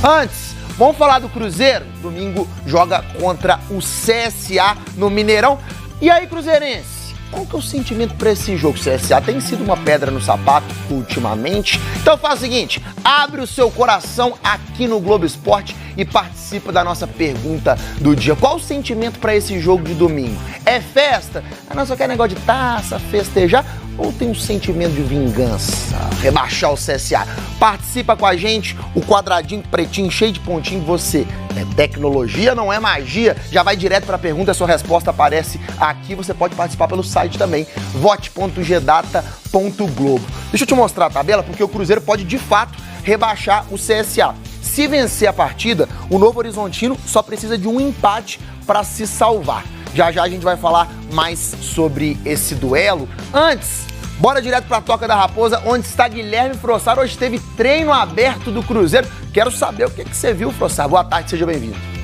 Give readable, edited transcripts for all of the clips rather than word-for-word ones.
Antes, vamos falar do Cruzeiro? Domingo joga contra o CSA no Mineirão. E aí, cruzeirense? Qual que é o sentimento para esse jogo? O CSA tem sido uma pedra no sapato ultimamente. Então faz o seguinte, abre o seu coração aqui no Globo Esporte e participa da nossa pergunta do dia. Qual o sentimento para esse jogo de domingo? É festa? Não só quer negócio de taça, festejar? Ou tem um sentimento de vingança? Rebaixar o CSA? Participa com a gente, o quadradinho pretinho, cheio de pontinho, você. É tecnologia, não é magia. Já vai direto para a pergunta, a sua resposta aparece aqui. Você pode participar pelo site também, vote.gdata.globo. Deixa eu te mostrar a tabela, porque o Cruzeiro pode, de fato, rebaixar o CSA. Se vencer a partida, o Novo Horizontino só precisa de um empate para se salvar. Já já a gente vai falar mais sobre esse duelo. Antes, bora direto para a Toca da Raposa, onde está Guilherme Frossar. Hoje teve treino aberto do Cruzeiro. Quero saber o que você viu, Frossar. Boa tarde, seja bem-vindo.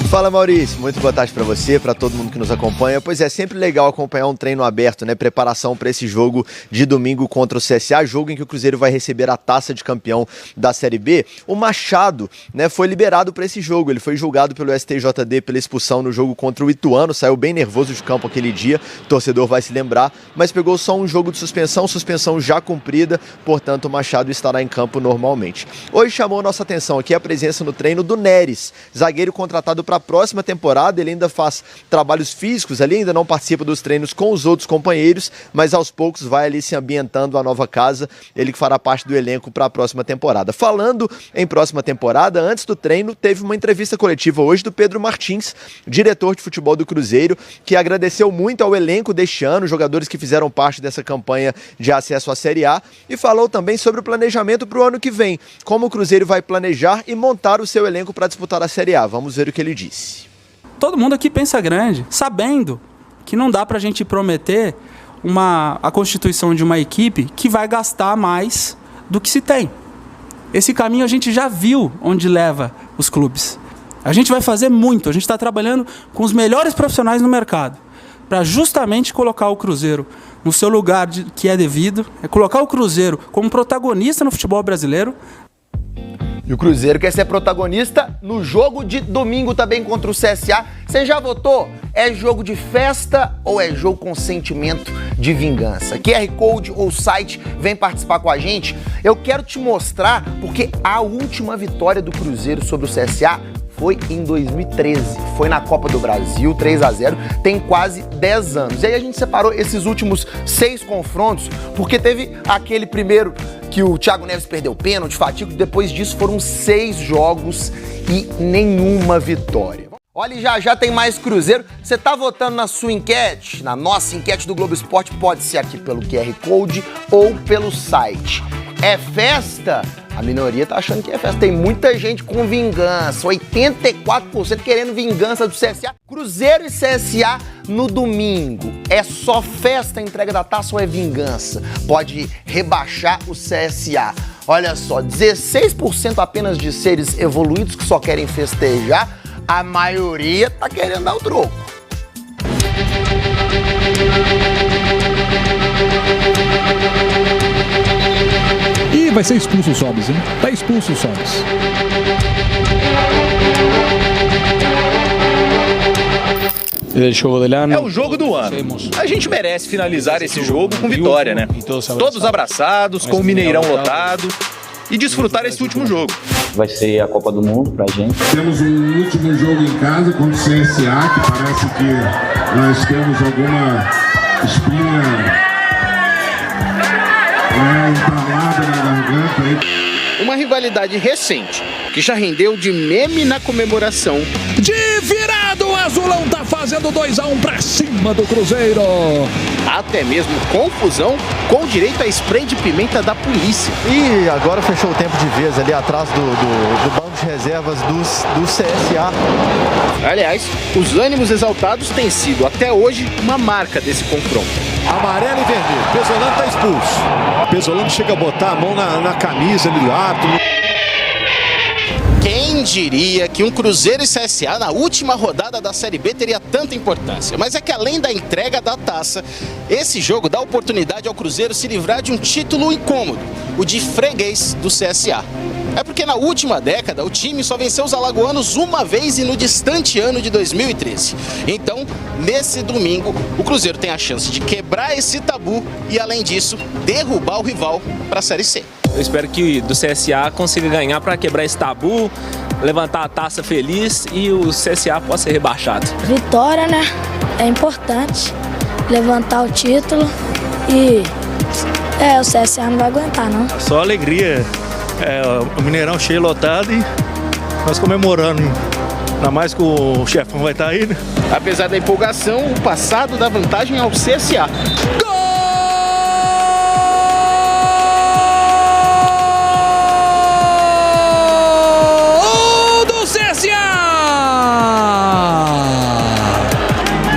Fala, Maurício, muito boa tarde para você, para todo mundo que nos acompanha. Pois é, sempre legal acompanhar um treino aberto, né? Preparação para esse jogo de domingo contra o CSA, jogo em que o Cruzeiro vai receber a taça de campeão da Série B. O Machado, né, foi liberado para esse jogo. Ele foi julgado pelo STJD pela expulsão no jogo contra o Ituano, saiu bem nervoso de campo aquele dia, o torcedor vai se lembrar, mas pegou só um jogo de suspensão já cumprida, portanto o Machado estará em campo normalmente. Hoje chamou nossa atenção aqui a presença no treino do Neres, zagueiro contratado para a próxima temporada. Ele ainda faz trabalhos físicos ali, ainda não participa dos treinos com os outros companheiros, mas aos poucos vai ali se ambientando a nova casa, ele que fará parte do elenco para a próxima temporada. Falando em próxima temporada, antes do treino, teve uma entrevista coletiva hoje do Pedro Martins, diretor de futebol do Cruzeiro, que agradeceu muito ao elenco deste ano, jogadores que fizeram parte dessa campanha de acesso à Série A, e falou também sobre o planejamento para o ano que vem, como o Cruzeiro vai planejar e montar o seu elenco para disputar a Série A. Vamos ver o que ele disse. Todo mundo aqui pensa grande, sabendo que não dá pra gente prometer a constituição de uma equipe que vai gastar mais do que se tem. Esse caminho a gente já viu onde leva os clubes. A gente vai fazer muito, a gente está trabalhando com os melhores profissionais no mercado para justamente colocar o Cruzeiro no seu lugar que é devido, é colocar o Cruzeiro como protagonista no futebol brasileiro. E o Cruzeiro quer ser protagonista no jogo de domingo também contra o CSA. Você já votou? É jogo de festa ou é jogo com sentimento de vingança? QR Code ou site, vem participar com a gente. Eu quero te mostrar porque a última vitória do Cruzeiro sobre o CSA foi em 2013, foi na Copa do Brasil, 3-0, tem quase 10 anos. E aí a gente separou esses últimos 6 confrontos, porque teve aquele primeiro que o Thiago Neves perdeu pênalti, fatigo, depois disso foram 6 jogos e nenhuma vitória. Olha, já tem mais Cruzeiro. Você tá votando na sua enquete? Na nossa enquete do Globo Esporte, pode ser aqui pelo QR Code ou pelo site. É festa? A minoria tá achando que é festa. Tem muita gente com vingança. 84% querendo vingança do CSA. Cruzeiro e CSA no domingo. É só festa a entrega da taça ou é vingança? Pode rebaixar o CSA. Olha só, 16% apenas de seres evoluídos que só querem festejar. A maioria tá querendo dar o troco. E vai ser expulso o Sobis, hein? Tá expulso o Sobis. É o jogo do ano. A gente merece finalizar esse jogo com vitória, né? Todos abraçados, com o Mineirão lotado e desfrutar esse último jogo. Vai ser a Copa do Mundo pra gente. Temos um último jogo em casa contra o CSA, que parece que nós temos alguma espinha entalada na garganta. Uma rivalidade recente, que já rendeu de meme na comemoração. De virado, o Azulão tá fazendo 2-1 pra cima do Cruzeiro. Até mesmo confusão com direito a spray de pimenta da polícia. E agora fechou o tempo de vez ali atrás do banco de reservas do CSA. Aliás, os ânimos exaltados têm sido até hoje uma marca desse confronto. Amarelo e vermelho. Pesolano tá expulso. Pesolano chega a botar a mão na camisa ali do árbitro. Quem diria que um Cruzeiro e CSA na última rodada da Série B teria tanta importância? Mas é que além da entrega da taça, esse jogo dá oportunidade ao Cruzeiro se livrar de um título incômodo. o de freguês do CSA. É porque na última década o time só venceu os alagoanos uma vez e no distante ano de 2013. Então, nesse domingo, o Cruzeiro tem a chance de quebrar esse tabu e, além disso, derrubar o rival para a Série C. Eu espero que do CSA consiga ganhar para quebrar esse tabu, levantar a taça feliz e o CSA possa ser rebaixado. Vitória, né? É importante levantar o título e o CSA não vai aguentar, não. Só alegria. O Mineirão cheio, lotado e nós comemorando. Ainda mais que o chefão vai estar aí, né? Apesar da empolgação, o passado dá vantagem ao CSA.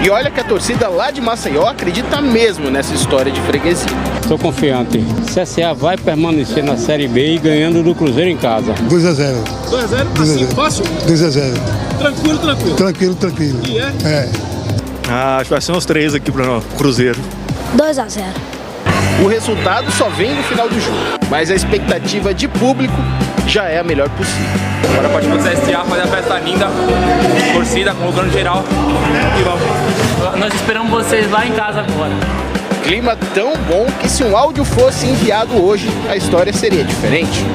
E olha que a torcida lá de Maceió acredita mesmo nessa história de freguesia. Estou confiante. CSA vai permanecer na Série B e ganhando do Cruzeiro em casa. 2-0. 2-0? Assim, fácil? 2-0. Tranquilo? Tranquilo. E é? Acho que vai ser uns 3 aqui para o Cruzeiro. 2-0. O resultado só vem no final do jogo, mas a expectativa de público já é a melhor possível. Agora pode ir pro CSA fazer a festa linda, torcida, colocando geral e vamos. Nós esperamos vocês lá em casa agora. Clima tão bom que se um áudio fosse enviado hoje, a história seria diferente.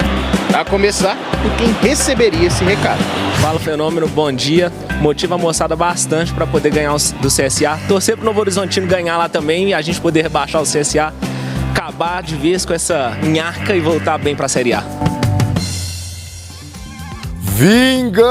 A começar por quem receberia esse recado. Fala Fenômeno, bom dia. Motiva a moçada bastante para poder ganhar do CSA. Torcer pro Novo Horizontino ganhar lá também e a gente poder rebaixar o CSA. Acabar de vez com essa nhaca e voltar bem pra Série A. Vingança!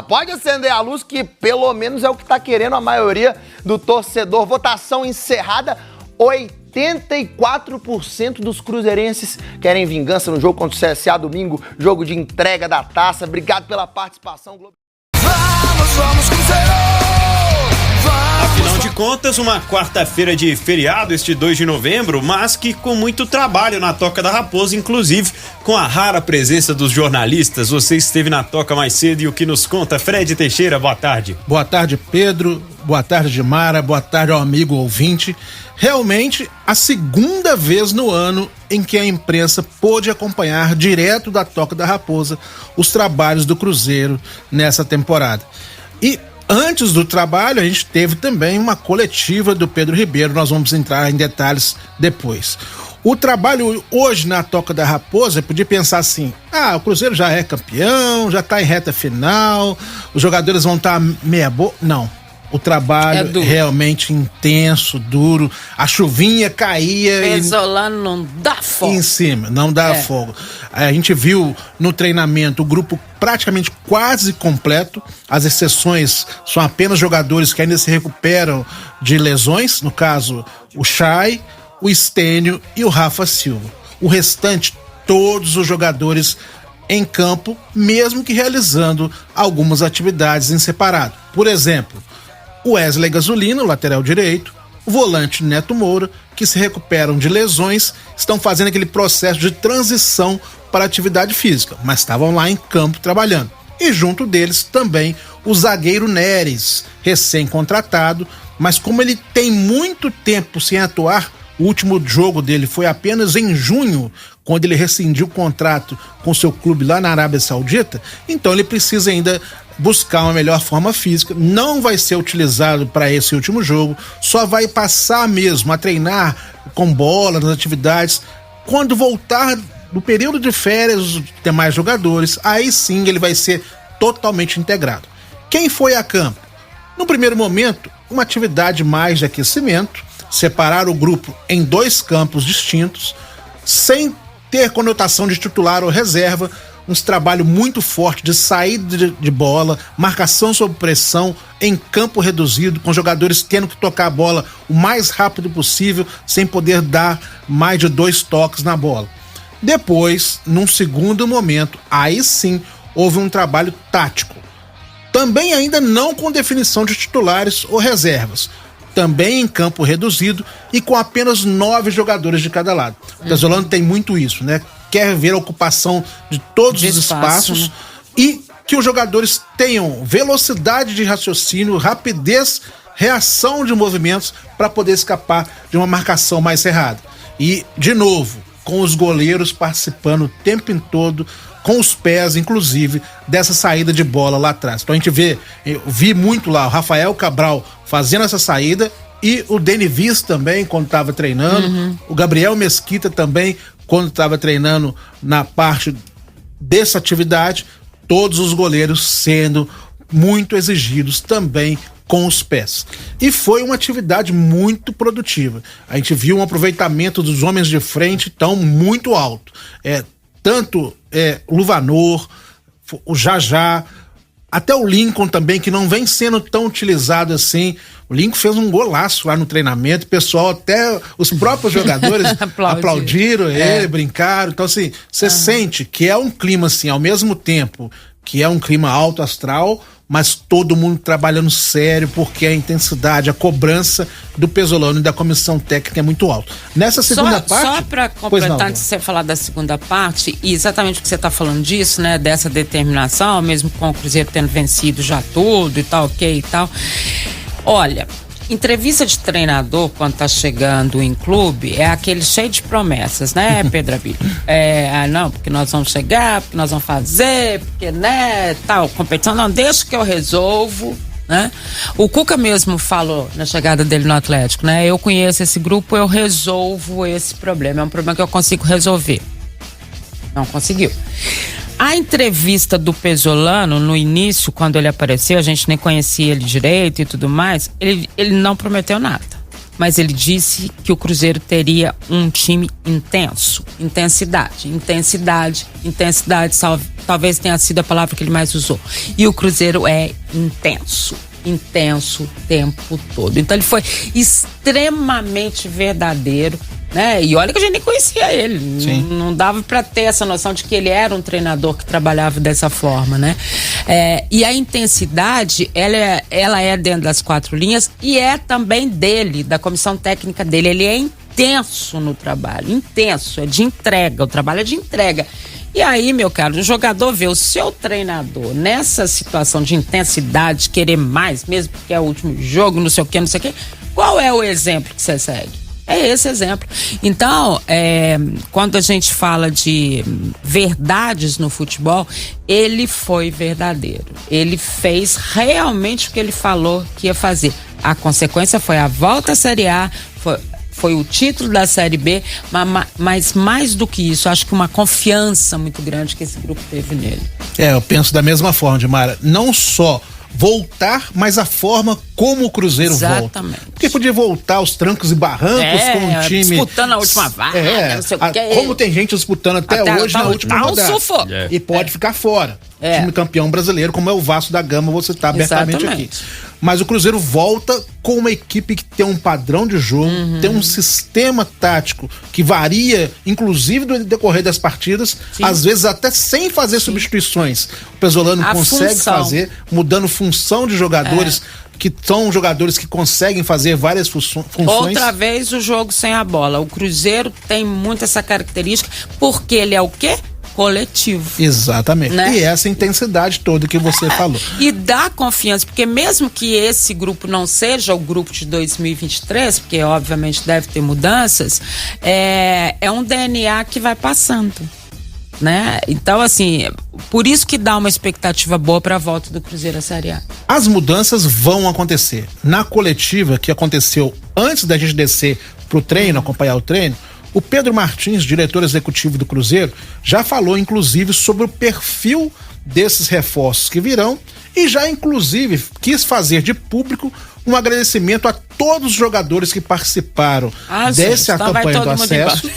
Pode acender a luz que pelo menos é o que tá querendo a maioria do torcedor. Votação encerrada, 84% dos cruzeirenses querem vingança no jogo contra o CSA domingo, jogo de entrega da taça. Obrigado pela participação, Globo. Vamos, Cruzeiro! Afinal de contas, uma quarta-feira de feriado, este 2 de novembro, mas que com muito trabalho na Toca da Raposa, inclusive com a rara presença dos jornalistas. Você esteve na Toca mais cedo e o que nos conta, Fred Teixeira, boa tarde. Boa tarde, Pedro, boa tarde, Mara, boa tarde ao amigo ouvinte. Realmente, a segunda vez no ano em que a imprensa pôde acompanhar direto da Toca da Raposa os trabalhos do Cruzeiro nessa temporada. E antes do trabalho, a gente teve também uma coletiva do Pedro Ribeiro, nós vamos entrar em detalhes depois. O trabalho hoje na Toca da Raposa, podia pensar assim, o Cruzeiro já é campeão, já tá em reta final, os jogadores vão estar meia boa. Não, o trabalho é realmente intenso, duro, a chuvinha caía. Pesolano não dá fogo. Em cima, não dá fogo. A gente viu no treinamento o grupo praticamente quase completo, as exceções são apenas jogadores que ainda se recuperam de lesões, no caso o Chay, o Stênio e o Rafa Silva. O restante, todos os jogadores em campo, mesmo que realizando algumas atividades em separado. Por exemplo, o Wesley Gasolina, o lateral direito, o volante Neto Moura, que se recuperam de lesões, estão fazendo aquele processo de transição para a atividade física, mas estavam lá em campo trabalhando. E junto deles também o zagueiro Neres, recém-contratado, mas como ele tem muito tempo sem atuar, o último jogo dele foi apenas em junho, quando ele rescindiu o contrato com seu clube lá na Arábia Saudita, então ele precisa ainda buscar uma melhor forma física, não vai ser utilizado para esse último jogo, só vai passar mesmo a treinar com bola nas atividades. Quando voltar do período de férias os demais jogadores, aí sim ele vai ser totalmente integrado. Quem foi a campo? No primeiro momento, uma atividade mais de aquecimento, separar o grupo em 2 campos distintos, sem ter conotação de titular ou reserva, um trabalho muito forte de saída de bola, marcação sob pressão, em campo reduzido, com jogadores tendo que tocar a bola o mais rápido possível, sem poder dar mais de 2 toques na bola. Depois, num segundo momento, aí sim, houve um trabalho tático. Também ainda não com definição de titulares ou reservas. Também em campo reduzido e com apenas 9 jogadores de cada lado. O Pesolano tem muito isso, né? Quer ver a ocupação de todos os espaços, né? E que os jogadores tenham velocidade de raciocínio, rapidez, reação de movimentos para poder escapar de uma marcação mais cerrada. E, de novo, com os goleiros participando o tempo todo, com os pés, inclusive, dessa saída de bola lá atrás. Então a gente eu vi muito lá o Rafael Cabral fazendo essa saída e o Denivis também, quando estava treinando, o Gabriel Mesquita também, quando estava treinando na parte dessa atividade, todos os goleiros sendo muito exigidos também com os pés. E foi uma atividade muito produtiva. A gente viu um aproveitamento dos homens de frente tão muito alto. Tanto Luvanor, o Jajá, até o Lincoln também, que não vem sendo tão utilizado assim. O Lincoln fez um golaço lá no treinamento, o pessoal, até os próprios jogadores aplaudiram ele, brincaram. Então, assim, você sente que é um clima, assim, ao mesmo tempo que é um clima alto astral, mas todo mundo trabalhando sério, porque a intensidade, a cobrança do Pesolano e da comissão técnica é muito alta. Nessa segunda parte... Só para completar, antes de você falar da segunda parte, e exatamente o que você está falando disso, né, dessa determinação, mesmo com o Cruzeiro tendo vencido já tudo e tal, ok e tal. Olha, entrevista de treinador, quando tá chegando em clube, é aquele cheio de promessas, né, Pedro Abílio? Não, porque nós vamos chegar, porque nós vamos fazer, porque, né, tal, competição. Não, deixa que eu resolvo, né? O Cuca mesmo falou na chegada dele no Atlético, né? Eu conheço esse grupo, eu resolvo esse problema. É um problema que eu consigo resolver. Não conseguiu. A entrevista do Pesolano, no início, quando ele apareceu, a gente nem conhecia ele direito e tudo mais, ele não prometeu nada. Mas ele disse que o Cruzeiro teria um time intenso. Intensidade, talvez tenha sido a palavra que ele mais usou. E o Cruzeiro é intenso o tempo todo. Então ele foi extremamente verdadeiro, né? E olha que a gente nem conhecia ele. Não dava pra ter essa noção de que ele era um treinador que trabalhava dessa forma, né? E a intensidade, ela é dentro das quatro linhas e é também dele, da comissão técnica dele. Ele é intenso no trabalho, intenso, é de entrega, o trabalho é de entrega. E aí, meu caro, o jogador vê o seu treinador nessa situação de intensidade, querer mais, mesmo porque é o último jogo, não sei o quê. Qual é o exemplo que você segue? É esse exemplo. Então, quando a gente fala de verdades no futebol, ele foi verdadeiro. Ele fez realmente o que ele falou que ia fazer. A consequência foi a volta à Série A, foi o título da Série B, mas mais do que isso, acho que uma confiança muito grande que esse grupo teve nele. Eu penso da mesma forma, Dimara. Não só voltar, mas a forma como o Cruzeiro volta. Porque podia voltar aos trancos e barrancos com o time disputando a última vaga, não sei o quê. Como tem gente disputando até hoje na última rodada. E pode ficar fora. Time campeão brasileiro, como é o Vasco da Gama, você está abertamente aqui. Mas o Cruzeiro volta com uma equipe que tem um padrão de jogo, tem um sistema tático que varia, inclusive no decorrer das partidas, às vezes até sem fazer substituições. O Pesolano consegue fazer, mudando função de jogadores que são jogadores que conseguem fazer várias funções. Outra vez o jogo sem a bola. O Cruzeiro tem muito essa característica, porque ele é o quê? Coletivo. Exatamente. Né? E essa intensidade toda que você falou. E dá confiança, porque mesmo que esse grupo não seja o grupo de 2023, porque obviamente deve ter mudanças, é um DNA que vai passando, né? Então, assim, por isso que dá uma expectativa boa para a volta do Cruzeiro à Série A. As mudanças vão acontecer. Na coletiva que aconteceu antes da gente descer pro treino, acompanhar o treino, o Pedro Martins, diretor executivo do Cruzeiro, já falou inclusive sobre o perfil desses reforços que virão e já inclusive quis fazer de público um agradecimento a todos os jogadores que participaram dessa campanha do acesso,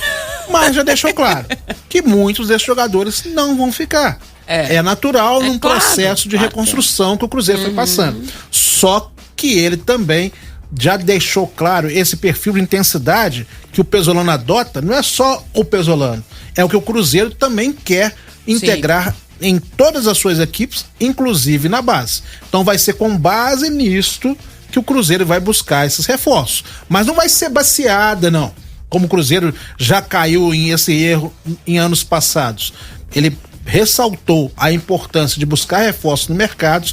mas já deixou claro que muitos desses jogadores não vão ficar. É natural num processo de reconstrução que o Cruzeiro foi passando. Só que ele também já deixou claro esse perfil de intensidade que o Pesolano adota. Não é só o Pesolano, é o que o Cruzeiro também quer integrar em todas as suas equipes, inclusive na base. Então vai ser com base nisto que o Cruzeiro vai buscar esses reforços, mas não vai ser baseada, não, como o Cruzeiro já caiu em esse erro em anos passados. Ele ressaltou a importância de buscar reforços no mercado,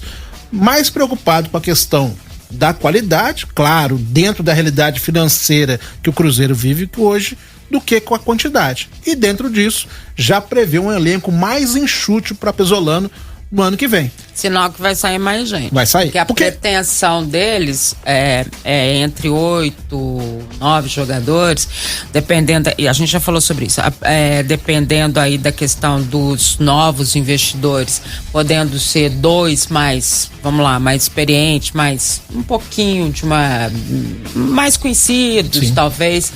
mais preocupado com a questão da qualidade, claro, dentro da realidade financeira que o Cruzeiro vive hoje, do que com a quantidade. E dentro disso, já prevê um elenco mais enxuto para Pesolano no ano que vem. Sinal que vai sair mais gente. Vai sair. Porque a pretensão deles é entre 8, 9 jogadores, dependendo, e a gente já falou sobre isso, dependendo aí da questão dos novos investidores, podendo ser 2 mais, vamos lá, mais experientes, mais um pouquinho de mais conhecidos, talvez,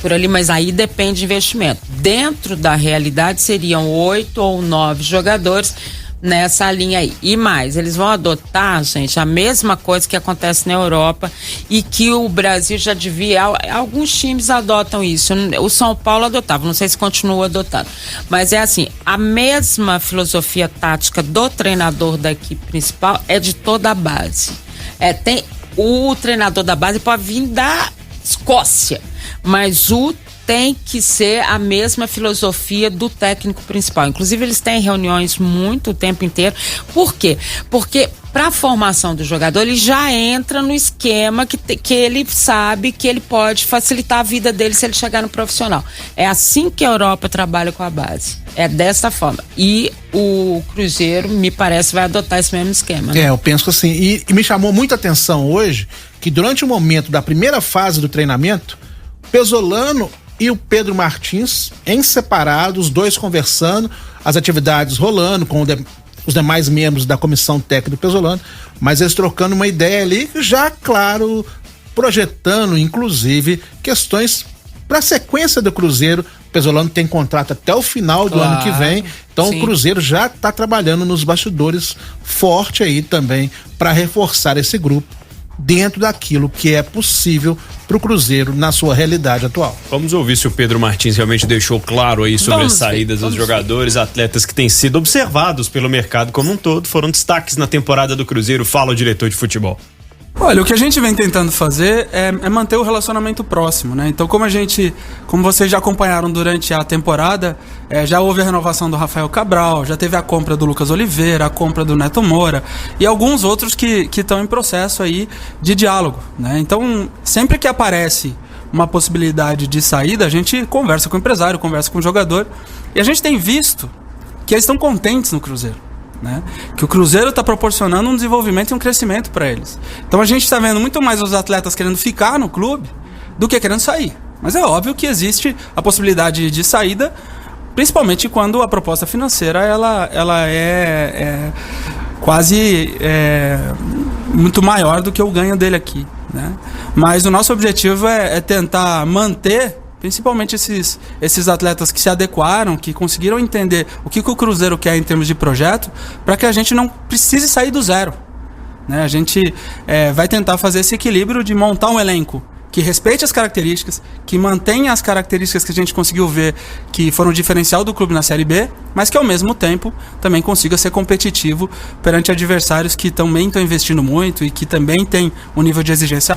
por ali, mas aí depende de investimento. Dentro da realidade seriam 8 ou 9 jogadores nessa linha aí. E mais, eles vão adotar, gente, a mesma coisa que acontece na Europa e que o Brasil já devia, alguns times adotam isso. O São Paulo adotava, não sei se continua adotando, mas é assim, a mesma filosofia tática do treinador da equipe principal é de toda a base. Tem o treinador da base pode vir da Escócia, mas tem que ser a mesma filosofia do técnico principal. Inclusive, eles têm reuniões muito o tempo inteiro. Por quê? Porque para a formação do jogador, ele já entra no esquema que ele sabe que ele pode facilitar a vida dele se ele chegar no profissional. É assim que a Europa trabalha com a base. É dessa forma. E o Cruzeiro, me parece, vai adotar esse mesmo esquema. Né? Eu penso assim. E me chamou muita atenção hoje que durante o momento da primeira fase do treinamento, Pesolano e o Pedro Martins, em separado, os dois conversando, as atividades rolando com os demais membros da comissão técnica do Pesolano, mas eles trocando uma ideia ali, já, claro, projetando, inclusive, questões para a sequência do Cruzeiro. O Pesolano tem contrato até o final do ano que vem, então sim. O Cruzeiro já está trabalhando nos bastidores forte aí também para reforçar esse grupo dentro daquilo que é possível para o Cruzeiro na sua realidade atual. Vamos ouvir se o Pedro Martins realmente deixou claro aí sobre as saídas dos jogadores, atletas que têm sido observados pelo mercado como um todo, foram destaques na temporada do Cruzeiro. Fala o diretor de futebol. Olha, o que a gente vem tentando fazer é manter o relacionamento próximo, né? Então, como vocês já acompanharam durante a temporada, já houve a renovação do Rafael Cabral, já teve a compra do Lucas Oliveira, a compra do Neto Moura e alguns outros que estão em processo aí de diálogo, né? Então, sempre que aparece uma possibilidade de saída, a gente conversa com o empresário, conversa com o jogador e a gente tem visto que eles estão contentes no Cruzeiro. Né? Que o Cruzeiro está proporcionando um desenvolvimento e um crescimento para eles. Então a gente está vendo muito mais os atletas querendo ficar no clube do que querendo sair. Mas é óbvio que existe a possibilidade de saída, principalmente quando a proposta financeira ela é quase muito maior do que o ganho dele aqui, né? Mas o nosso objetivo é tentar manter principalmente esses atletas que se adequaram, que conseguiram entender o que o Cruzeiro quer em termos de projeto, para que a gente não precise sair do zero, né? A gente vai tentar fazer esse equilíbrio de montar um elenco que respeite as características, que mantenha as características que a gente conseguiu ver que foram o diferencial do clube na Série B, mas que ao mesmo tempo também consiga ser competitivo perante adversários que também estão investindo muito e que também têm um nível de exigência.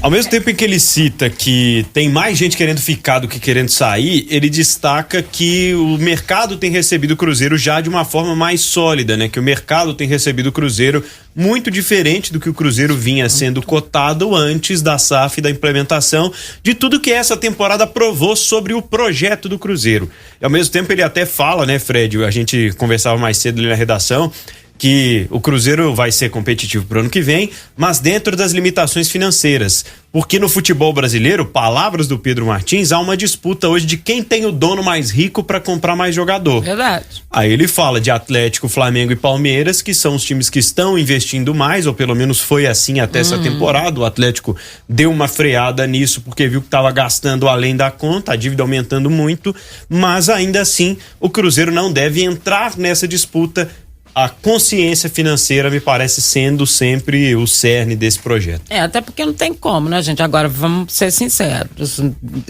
Ao mesmo tempo em que ele cita que tem mais gente querendo ficar do que querendo sair, ele destaca que o mercado tem recebido o Cruzeiro já de uma forma mais sólida, né? Que o mercado tem recebido o Cruzeiro muito diferente do que o Cruzeiro vinha sendo cotado antes da SAF e da implementação de tudo que essa temporada provou sobre o projeto do Cruzeiro. E ao mesmo tempo ele até fala, né, Fred? A gente conversava mais cedo ali na redação, que o Cruzeiro vai ser competitivo pro ano que vem, mas dentro das limitações financeiras. Porque no futebol brasileiro, palavras do Pedro Martins, há uma disputa hoje de quem tem o dono mais rico para comprar mais jogador. Verdade. Aí ele fala de Atlético, Flamengo e Palmeiras, que são os times que estão investindo mais, ou pelo menos foi assim até essa temporada. O Atlético deu uma freada nisso porque viu que estava gastando além da conta, a dívida aumentando muito, mas ainda assim o Cruzeiro não deve entrar nessa disputa. A consciência financeira me parece sendo sempre o cerne desse projeto. Até porque não tem como, né, gente? Agora, vamos ser sinceros,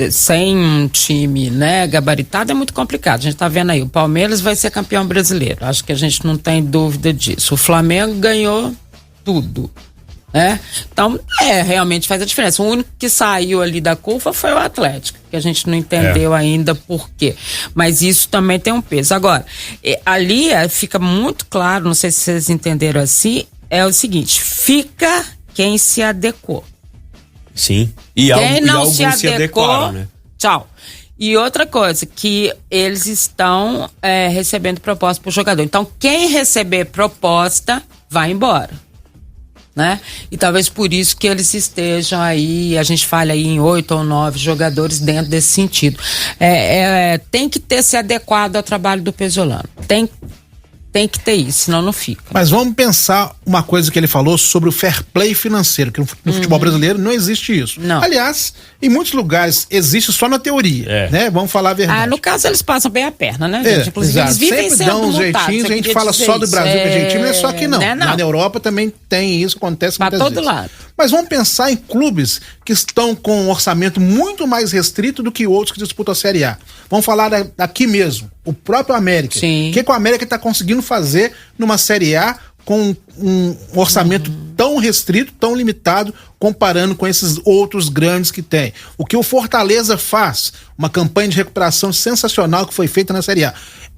sem um time, né, gabaritado é muito complicado. A gente tá vendo aí, o Palmeiras vai ser campeão brasileiro, acho que a gente não tem dúvida disso. O Flamengo ganhou tudo, né? Então, realmente faz a diferença. O único que saiu ali da curva foi o Atlético, que a gente não entendeu ainda por quê. Mas isso também tem um peso. Agora, ali fica muito claro, não sei se vocês entenderam assim, é o seguinte, fica quem se adequou. Sim. Quem não alguns se adequou, né? tchau. E outra coisa, que eles estão recebendo proposta pro jogador. Então, quem receber proposta, vai embora. Né? E talvez por isso que eles estejam aí, a gente fala aí em 8 ou 9 jogadores dentro desse sentido. Tem que ter se adequado ao trabalho do Pesolano. Tem que ter isso, senão não fica. Mas vamos pensar uma coisa que ele falou sobre o fair play financeiro, que no futebol brasileiro não existe isso. Não. Aliás, em muitos lugares existe só na teoria, né? Vamos falar a verdade. No caso, eles passam bem a perna, né, gente? Inclusive, exato. eles vivem sempre sendo dão uns multados, jeitinhos, a gente fala só do Brasil, que é jeitinho, mas só que não. Né, não. Lá na Europa também tem isso, acontece pra muitas todo vezes. lado. Mas vamos pensar em clubes que estão com um orçamento muito mais restrito do que outros que disputam a Série A. Vamos falar aqui mesmo, o próprio América. Sim. O que o América está conseguindo fazer numa Série A com um orçamento tão restrito, tão limitado, comparando com esses outros grandes que tem. O que o Fortaleza faz, uma campanha de recuperação sensacional que foi feita na Série A.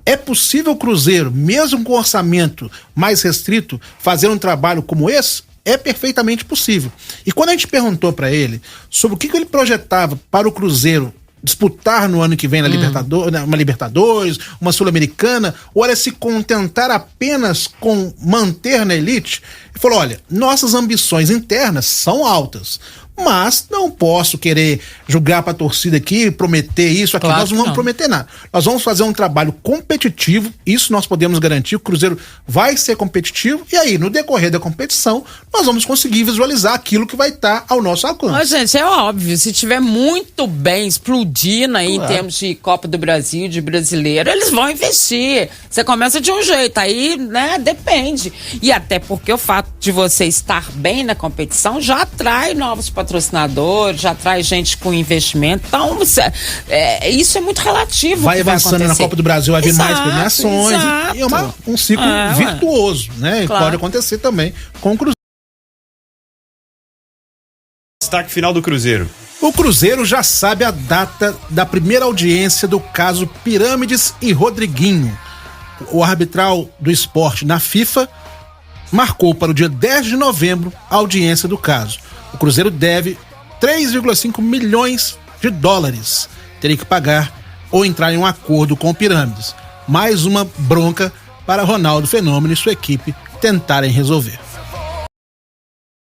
É possível o Cruzeiro, mesmo com orçamento mais restrito, fazer um trabalho como esse? É perfeitamente possível. E quando a gente perguntou para ele sobre o que ele projetava para o Cruzeiro disputar no ano que vem na uma Libertadores, uma Sul-Americana, ou era se contentar apenas com manter na elite, ele falou, olha, nossas ambições internas são altas, mas não posso querer julgar pra torcida aqui, prometer isso, aquilo. Nós não vamos prometer nada. Nós vamos fazer um trabalho competitivo, isso nós podemos garantir, o Cruzeiro vai ser competitivo, e aí, no decorrer da competição, nós vamos conseguir visualizar aquilo que vai estar ao nosso alcance. Mas, gente, é óbvio, se tiver muito bem explodindo aí em termos de Copa do Brasil, de brasileiro, eles vão investir. Você começa de um jeito, aí, né, depende. E até porque o fato de você estar bem na competição já atrai novos patrocinadores, já traz gente com investimento. Então, isso é muito relativo. Vai avançando na Copa do Brasil, vai vir mais premiações. Exato. E é um ciclo virtuoso, né? Claro. Pode acontecer também com o Cruzeiro. Destaque final do Cruzeiro. O Cruzeiro já sabe a data da primeira audiência do caso Pirâmides e Rodriguinho. O arbitral do esporte na FIFA marcou para o dia 10 de novembro a audiência do caso. O Cruzeiro deve 3,5 milhões de dólares. Teria que pagar ou entrar em um acordo com o Pirâmides. Mais uma bronca para Ronaldo Fenômeno e sua equipe tentarem resolver.